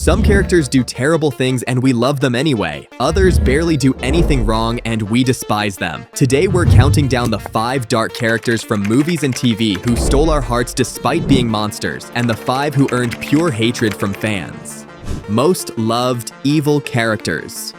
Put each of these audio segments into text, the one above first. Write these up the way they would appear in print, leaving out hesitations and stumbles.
Some characters do terrible things and we love them anyway. Others barely do anything wrong and we despise them. Today we're counting down the 5 dark characters from movies and TV who stole our hearts despite being monsters, and the 5 who earned pure hatred from fans. Most loved evil characters.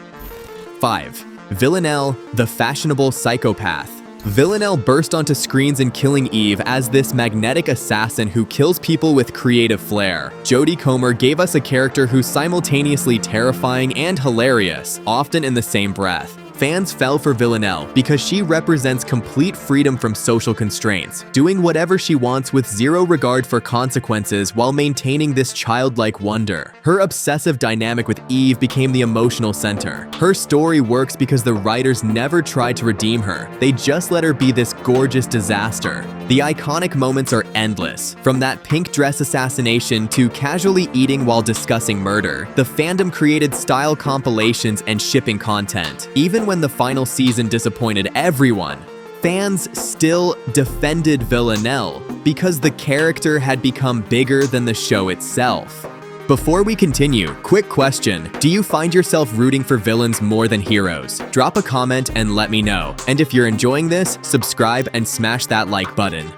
5. Villanelle, the fashionable psychopath. Villanelle burst onto screens in Killing Eve as this magnetic assassin who kills people with creative flair. Jodie Comer gave us a character who's simultaneously terrifying and hilarious, often in the same breath. Fans fell for Villanelle because she represents complete freedom from social constraints, doing whatever she wants with zero regard for consequences while maintaining this childlike wonder. Her obsessive dynamic with Eve became the emotional center. Her story works because the writers never tried to redeem her. They just let her be this gorgeous disaster. The iconic moments are endless, from that pink dress assassination to casually eating while discussing murder. The fandom created style compilations and shipping content. Even when the final season disappointed everyone, fans still defended Villanelle because the character had become bigger than the show itself. Before we continue, quick question: do you find yourself rooting for villains more than heroes? Drop a comment and let me know. And if you're enjoying this, subscribe and smash that like button.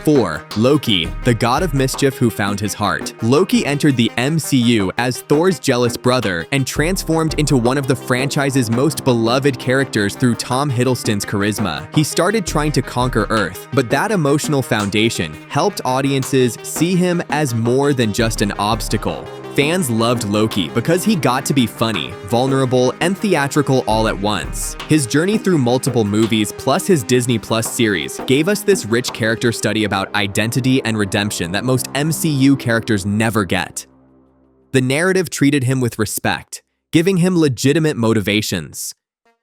4. Loki, the god of mischief who found his heart. Loki entered the MCU as Thor's jealous brother and transformed into one of the franchise's most beloved characters through Tom Hiddleston's charisma. He started trying to conquer Earth, but that emotional foundation helped audiences see him as more than just an obstacle. Fans loved Loki because he got to be funny, vulnerable, and theatrical all at once. His journey through multiple movies plus his Disney Plus series gave us this rich character study about identity and redemption that most MCU characters never get. The narrative treated him with respect, giving him legitimate motivations.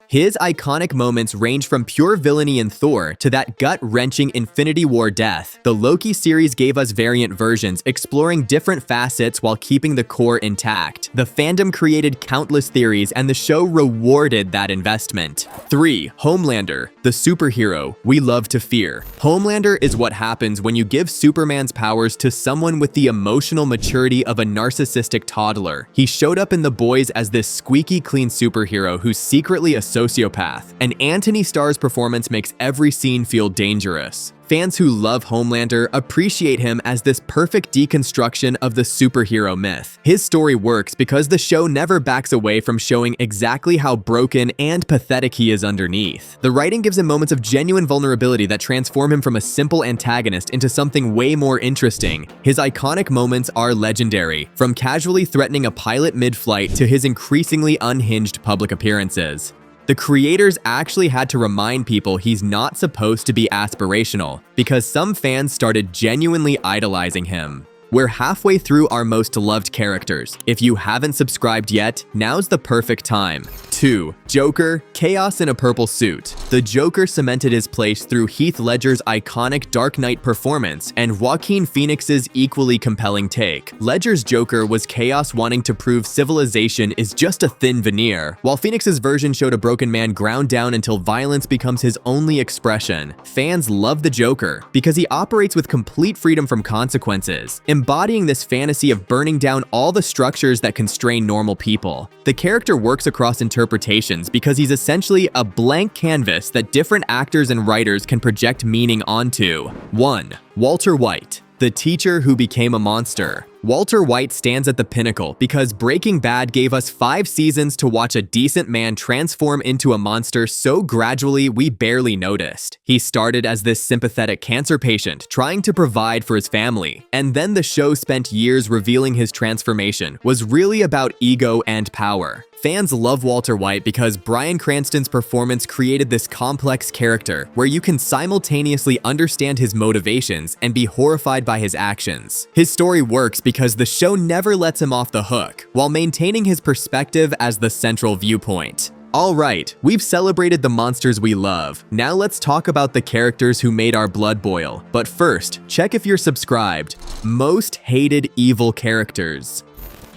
His iconic moments range from pure villainy in Thor to that gut-wrenching Infinity War death. The Loki series gave us variant versions, exploring different facets while keeping the core intact. The fandom created countless theories, and the show rewarded that investment. 3. Homelander, the superhero we love to fear. Homelander is what happens when you give Superman's powers to someone with the emotional maturity of a narcissistic toddler. He showed up in The Boys as this squeaky clean superhero who's secretly a sociopath, and Anthony Starr's performance makes every scene feel dangerous. Fans who love Homelander appreciate him as this perfect deconstruction of the superhero myth. His story works because the show never backs away from showing exactly how broken and pathetic he is underneath. The writing gives him moments of genuine vulnerability that transform him from a simple antagonist into something way more interesting. His iconic moments are legendary, from casually threatening a pilot mid-flight to his increasingly unhinged public appearances. The creators actually had to remind people he's not supposed to be aspirational, because some fans started genuinely idolizing him. We're halfway through our most loved characters. If you haven't subscribed yet, now's the perfect time. 2. Joker, chaos in a purple suit. The Joker cemented his place through Heath Ledger's iconic Dark Knight performance and Joaquin Phoenix's equally compelling take. Ledger's Joker was chaos wanting to prove civilization is just a thin veneer, while Phoenix's version showed a broken man ground down until violence becomes his only expression. Fans love the Joker because he operates with complete freedom from consequences, embodying this fantasy of burning down all the structures that constrain normal people. The character works across interpretations because he's essentially a blank canvas that different actors and writers can project meaning onto. 1. Walter White, the teacher who became a monster. Walter White stands at the pinnacle because Breaking Bad gave us 5 seasons to watch a decent man transform into a monster so gradually we barely noticed. He started as this sympathetic cancer patient trying to provide for his family, and then the show spent years revealing his transformation was really about ego and power. Fans love Walter White because Bryan Cranston's performance created this complex character where you can simultaneously understand his motivations and be horrified by his actions. His story works because the show never lets him off the hook, while maintaining his perspective as the central viewpoint. Alright, we've celebrated the monsters we love. Now let's talk about the characters who made our blood boil. But first, check if you're subscribed. Most hated evil characters.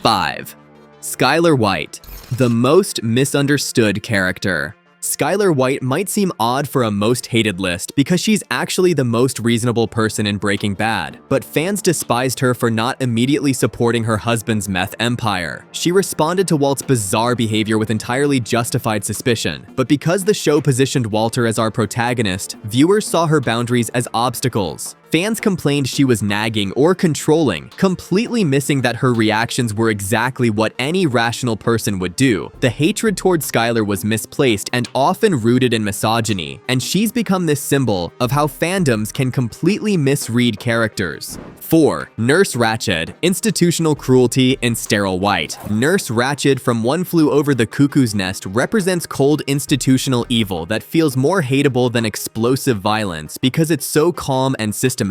5. Skyler White, the most misunderstood character. Skyler White might seem odd for a most hated list because she's actually the most reasonable person in Breaking Bad, but fans despised her for not immediately supporting her husband's meth empire. She responded to Walt's bizarre behavior with entirely justified suspicion, but because the show positioned Walter as our protagonist, viewers saw her boundaries as obstacles. Fans complained she was nagging or controlling, completely missing that her reactions were exactly what any rational person would do. The hatred toward Skyler was misplaced and often rooted in misogyny, and she's become this symbol of how fandoms can completely misread characters. 4. Nurse Ratched, institutional cruelty in sterile white. Nurse Ratched from One Flew Over the Cuckoo's Nest represents cold institutional evil that feels more hateable than explosive violence because it's so calm and systematic.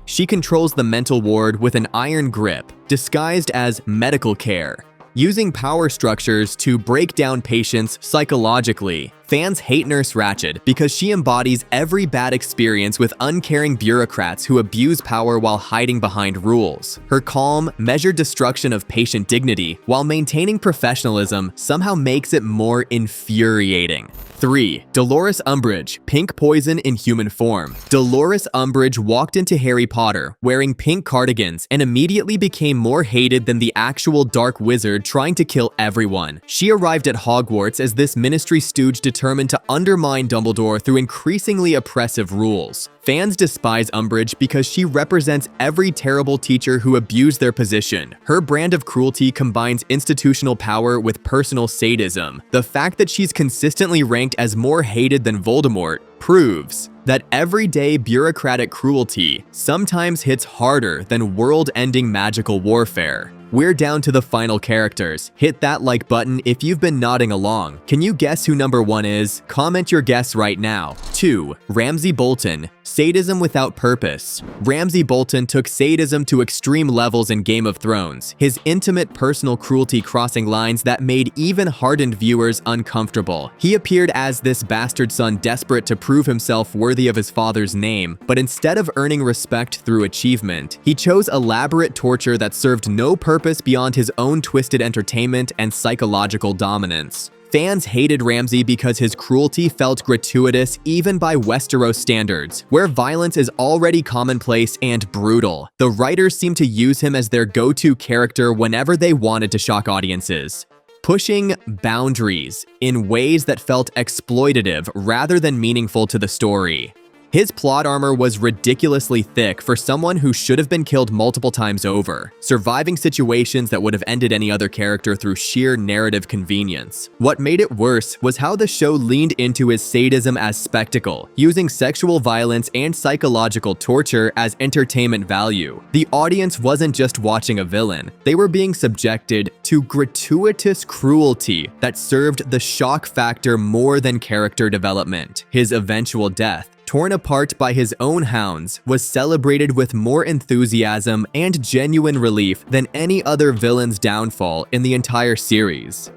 She controls the mental ward with an iron grip, disguised as medical care, using power structures to break down patients psychologically. Fans hate Nurse Ratched because she embodies every bad experience with uncaring bureaucrats who abuse power while hiding behind rules. Her calm, measured destruction of patient dignity while maintaining professionalism somehow makes it more infuriating. 3. Dolores Umbridge, pink poison in human form. Dolores Umbridge walked into Harry Potter wearing pink cardigans and immediately became more hated than the actual dark wizard trying to kill everyone. She arrived at Hogwarts as this ministry stooge determined to undermine Dumbledore through increasingly oppressive rules. Fans despise Umbridge because she represents every terrible teacher who abused their position. Her brand of cruelty combines institutional power with personal sadism. The fact that she's consistently ranked as more hated than Voldemort proves that everyday bureaucratic cruelty sometimes hits harder than world-ending magical warfare. We're down to the final characters. Hit that like button if you've been nodding along. Can you guess who number 1 is? Comment your guess right now. 2. Ramsay Bolton, sadism without purpose. Ramsay Bolton took sadism to extreme levels in Game of Thrones, his intimate personal cruelty crossing lines that made even hardened viewers uncomfortable. He appeared as this bastard son desperate to prove himself worthy of his father's name, but instead of earning respect through achievement, he chose elaborate torture that served no purpose beyond his own twisted entertainment and psychological dominance. Fans hated Ramsay because his cruelty felt gratuitous even by Westeros standards, where violence is already commonplace and brutal. The writers seemed to use him as their go-to character whenever they wanted to shock audiences, pushing boundaries in ways that felt exploitative rather than meaningful to the story. His plot armor was ridiculously thick for someone who should have been killed multiple times over, surviving situations that would have ended any other character through sheer narrative convenience. What made it worse was how the show leaned into his sadism as spectacle, using sexual violence and psychological torture as entertainment value. The audience wasn't just watching a villain, they were being subjected to gratuitous cruelty that served the shock factor more than character development. His eventual death, torn apart by his own hounds, was celebrated with more enthusiasm and genuine relief than any other villain's downfall in the entire series.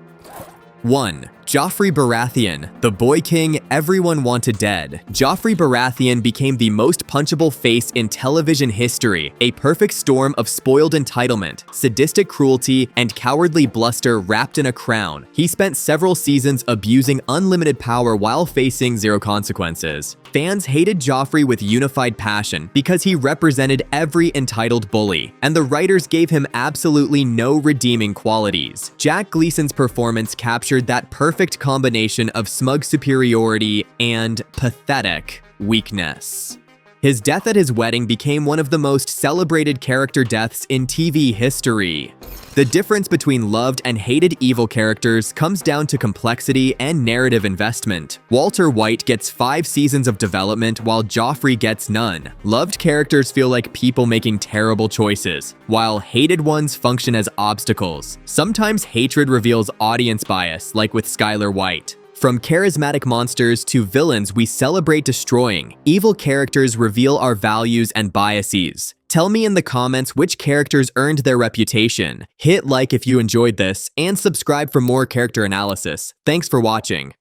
1. Joffrey Baratheon, the boy king everyone wanted dead. Joffrey Baratheon became the most punchable face in television history, a perfect storm of spoiled entitlement, sadistic cruelty, and cowardly bluster wrapped in a crown. He spent several seasons abusing unlimited power while facing zero consequences. Fans hated Joffrey with unified passion because he represented every entitled bully, and the writers gave him absolutely no redeeming qualities. Jack Gleason's performance captured that perfect combination of smug superiority and pathetic weakness. His death at his wedding became one of the most celebrated character deaths in TV history. The difference between loved and hated evil characters comes down to complexity and narrative investment. Walter White gets 5 seasons of development while Joffrey gets none. Loved characters feel like people making terrible choices, while hated ones function as obstacles. Sometimes hatred reveals audience bias, like with Skyler White. From charismatic monsters to villains we celebrate destroying, evil characters reveal our values and biases. Tell me in the comments which characters earned their reputation. Hit like if you enjoyed this, and subscribe for more character analysis. Thanks for watching.